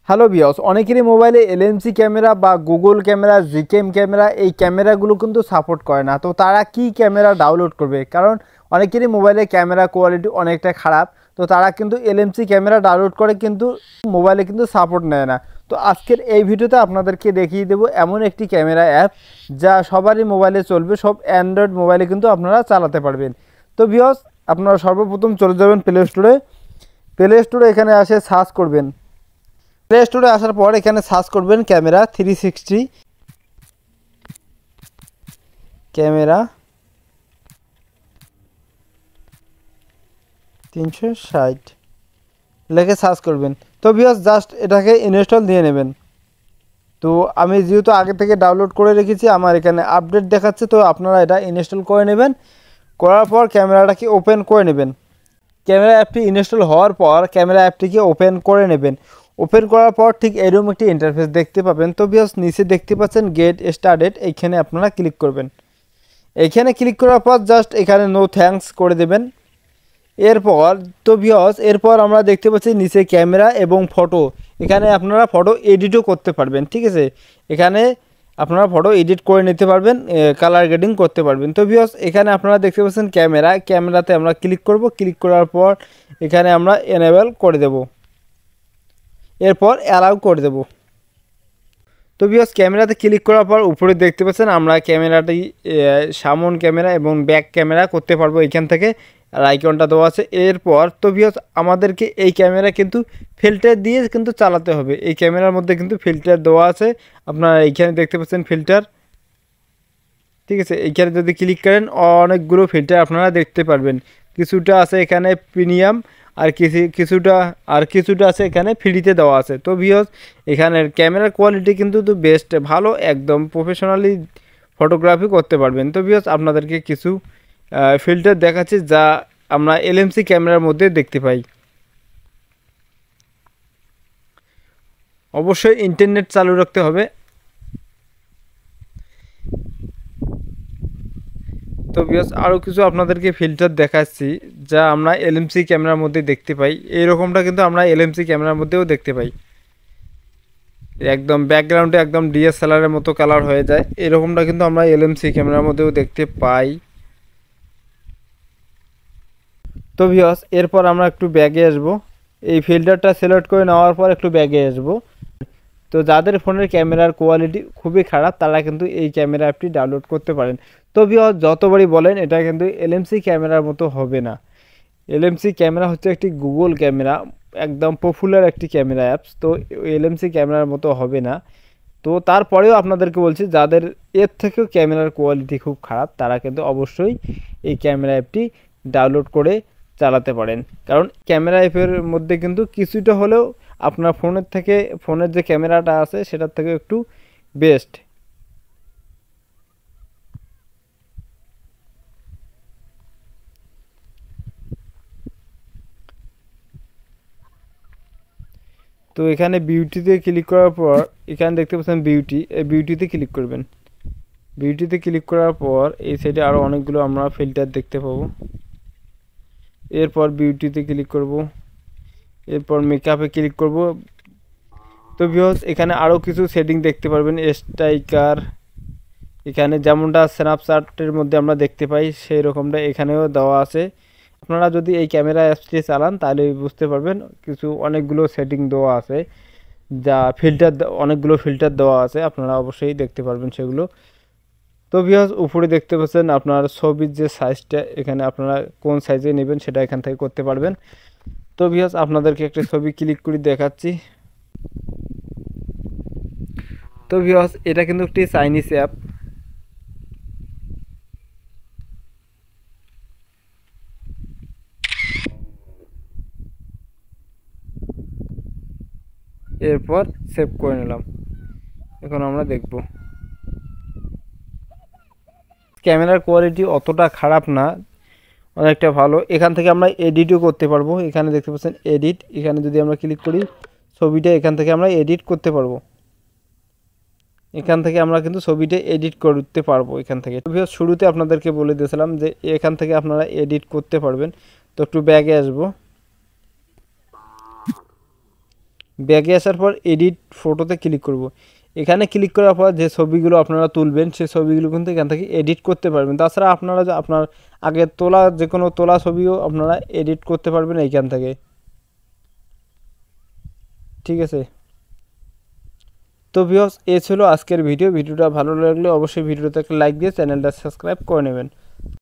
Hello viewers, অনেকেরই মোবাইলে LMC camera বা গুগল ক্যামেরা, জিকেম ক্যামেরা এই ক্যামেরাগুলো কিন্তু সাপোর্ট করে না। তো তারা কি ক্যামেরা ডাউনলোড করবে? কারণ অনেকেরই মোবাইলে ক্যামেরা কোয়ালিটি অনেকটা খারাপ। তো তারা কিন্তু এলএমসি ক্যামেরা ডাউনলোড করে কিন্তু মোবাইলে কিন্তু সাপোর্ট নেয় না। তো আজকের এই ভিডিওতে আপনাদেরকে দেখিয়ে দেবো এমন একটি ক্যামেরা অ্যাপ যা সবারই মোবাইলে চলবে, সব অ্যান্ড্রয়েড মোবাইলে কিন্তু আপনারা চালাতে পারবেন। তো ভিউয়ার্স, আপনারা সর্বপ্রথম চলে যাবেন প্লে স্টোরে। প্লে স্টোরে এখানে আসে সার্চ করবেন। প্লে স্টোরে আসার পর এখানে সার্চ করবেন ক্যামেরা 360, ক্যামেরা 360 লিখে সার্চ করবেন। তো ভিউয়ার্স, জাস্ট এটাকে ইনস্টল দিয়ে নেবেন। তো আমি যেহেতু আগে থেকে ডাউনলোড করে রেখেছি, আমার এখানে আপডেট দেখাচ্ছে, তো আপনারা এটা ইনস্টল করে নেবেন। করার পর ক্যামেরাটাকে ওপেন করে নেবেন। ক্যামেরা অ্যাপটি ইনস্টল হওয়ার পর ক্যামেরা অ্যাপটিকে ওপেন করে নেবেন। ওপেন করার পর ঠিক এরকম একটি ইন্টারফেস দেখতে পাবেন। তো ভিউয়ার্স, নিচে দেখতে পাচ্ছেন গেট স্টার্টেড, এইখানে আপনারা ক্লিক করবেন। এইখানে ক্লিক করার পর জাস্ট এখানে নো থ্যাঙ্কস করে দেবেন। এরপর তো ভিউয়ার্স, এরপর আমরা দেখতে পাচ্ছি নিচে ক্যামেরা এবং ফটো, এখানে আপনারা ফটো এডিটও করতে পারবেন। ঠিক আছে, এখানে আপনারা ফটো এডিট করে নিতে পারবেন, কালার গ্রেডিং করতে পারবেন। তো ভিউয়ার্স, এখানে আপনারা দেখতে পাচ্ছেন ক্যামেরাতে আমরা ক্লিক করব। ক্লিক করার পর এখানে আমরা এনেবল করে দেব, এরপর অ্যালাউ করে দেব। তো ভিউয়ার্স, ক্যামেরাতে ক্লিক করার পর উপরে দেখতে পাচ্ছেন আমরা ক্যামেরাটি সামন ক্যামেরা এবং ব্যাক ক্যামেরা করতে পারবো এখান থেকে, আর আইকনটা দেওয়া আছে। এরপর তো ভিউয়ার্স, আমাদেরকে এই ক্যামেরা কিন্তু ফিল্টার দিয়ে কিন্তু চালাতে হবে। এই ক্যামেরার মধ্যে কিন্তু ফিল্টার দেওয়া আছে, আপনারা এইখানে দেখতে পাচ্ছেন ফিল্টার। ঠিক আছে, এইখানে যদি ক্লিক করেন অনেকগুলো ফিল্টার আপনারা দেখতে পারবেন। কিছুটা আছে এখানে প্রিমিয়াম, আর কিছুটা আছে এখানে ফ্রিতে দেওয়া আছে। তো ভিউয়ার্স, এখানের ক্যামেরার কোয়ালিটি কিন্তু তো বেস্ট, ভালো, একদম প্রফেশনালি ফটোগ্রাফি করতে পারবেন। তো ভিউয়ার্স, আপনাদেরকে কিছু ফিল্টার দেখাচ্ছি যা আমরা এলএমসি ক্যামেরার মধ্যে দেখতে পাই। অবশ্যই ইন্টারনেট চালু রাখতে হবে। তো ভিউয়ার্স, আরও কিছু আপনাদেরকে ফিল্টার দেখাচ্ছি যা আমরা এলএমসি ক্যামেরার মধ্যে দেখতে পাই। এইরকমটা কিন্তু আমরা এলএমসি ক্যামেরার মধ্যেও দেখতে পাই, একদম ব্যাকগ্রাউন্ডে একদম ডিএসএলআরের মতো কালার হয়ে যায়, এরকমটা কিন্তু আমরা এলএমসি ক্যামেরার মধ্যেও দেখতে পাই। তো ভিউয়ার্স, এরপর আমরা একটু ব্যাগে আসব। এই ফিল্টারটা সিলেক্ট করে নেওয়ার পর একটু ব্যাগে আসব। তো যাদের ফোনের ক্যামেরার কোয়ালিটি খুবই খারাপ তারা কিন্তু এই ক্যামেরা অ্যাপটি ডাউনলোড করতে পারেন। তো ভিউয়ার্স, যতবারই বলেন এটা কিন্তু এলএমসি ক্যামেরার মতো হবে না। এলএমসি ক্যামেরা হচ্ছে একটি গুগল ক্যামেরা, একদম পপুলার একটি ক্যামেরা অ্যাপস। তো এলএমসি ক্যামেরার মতো হবে না। তো তারপরেও আপনাদেরকে বলছি, যাদের এর থেকেও ক্যামেরার কোয়ালিটি খুব খারাপ তারা কিন্তু অবশ্যই এই ক্যামেরা অ্যাপটি ডাউনলোড করে চালাতে পারেন। কারণ ক্যামেরা অ্যাপের মধ্যে কিন্তু কিছুটা হলেও আপনার ফোনের যে ক্যামেরাটা আছে সেটার থেকে একটু বেস্ট। তো এখানে বিউটিতে ক্লিক করার পর এখানে দেখতে পাচ্ছেন বিউটি, এই বিউটিতে ক্লিক করবেন। বিউটিতে ক্লিক করার পর এই সাইডে আরও অনেকগুলো আমরা ফিল্টার দেখতে পাবো। এরপর বিউটিতে ক্লিক করব, এরপর মেকআপে ক্লিক করব। তো ভিউয়ার্স, এখানে আরও কিছু সেটিং দেখতে পারবেন, স্ট্রাইকার, এখানে যেমনটা স্ন্যাপচ্যাটের মধ্যে আমরা দেখতে পাই সেই রকমটা এখানেও দেওয়া আছে। আপনারা যদি এই ক্যামেরা অ্যাপসটি চালান তাহলে বুঝতে পারবেন, অনেকগুলো সেটিং দেওয়া আছে, যা অনেকগুলো ফিল্টার দেওয়া আছে, আপনারা অবশ্যই দেখতে পারবেন সেগুলো। তো ভিউয়ার্স, উপরে দেখতে পাচ্ছেন আপনার ছবির যে সাইজটা, এখানে আপনারা কোন সাইজে নেবেন সেটা এখান থেকে করতে পারবেন। তো ভিউয়ার্স, আপনাদেরকে একটা ছবি ক্লিক করে দেখাচ্ছি। তো ভিউয়ার্স, এটা কিন্তু একটি চাইনিজ অ্যাপ। এরপর সেভ করে নিলাম। এখন আমরা দেখব ক্যামেরার কোয়ালিটি অতটা খারাপ না, অনেকটা ভালো। এখান থেকে আমরা এডিটও করতে পারবো। এখানে দেখতে পাচ্ছেন এডিট, এখানে যদি আমরা ক্লিক করি ছবিটা এখান থেকে আমরা এডিট করতে পারবো। এখান থেকে আমরা কিন্তু ছবিটা এডিট করতে পারবো এখান থেকে। শুরুতে আপনাদেরকে বলে দিয়েছিলাম যে এখান থেকে আপনারা এডিট করতে পারবেন। তো একটু ব্যাগে আসবো। ব্যাগে আসার পর এডিট ফটোতে ক্লিক করব। এখানে ক্লিক করার পর যে ছবিগুলো আপনারা তুলবেন সেই ছবিগুলো কিন্তু এখান থেকে এডিট করতে পারবেন। তাছাড়া আপনারা যে আপনার আগে তোলা যে কোনো তোলা ছবিও আপনারা এডিট করতে পারবেন এইখান থেকে, ঠিক আছে। তো ভিউয়ার্স, এ ছিল আজকের ভিডিওটা ভালো লাগলে অবশ্যই ভিডিওতে একটা লাইক দিয়ে চ্যানেলটা সাবস্ক্রাইব করে নেবেন।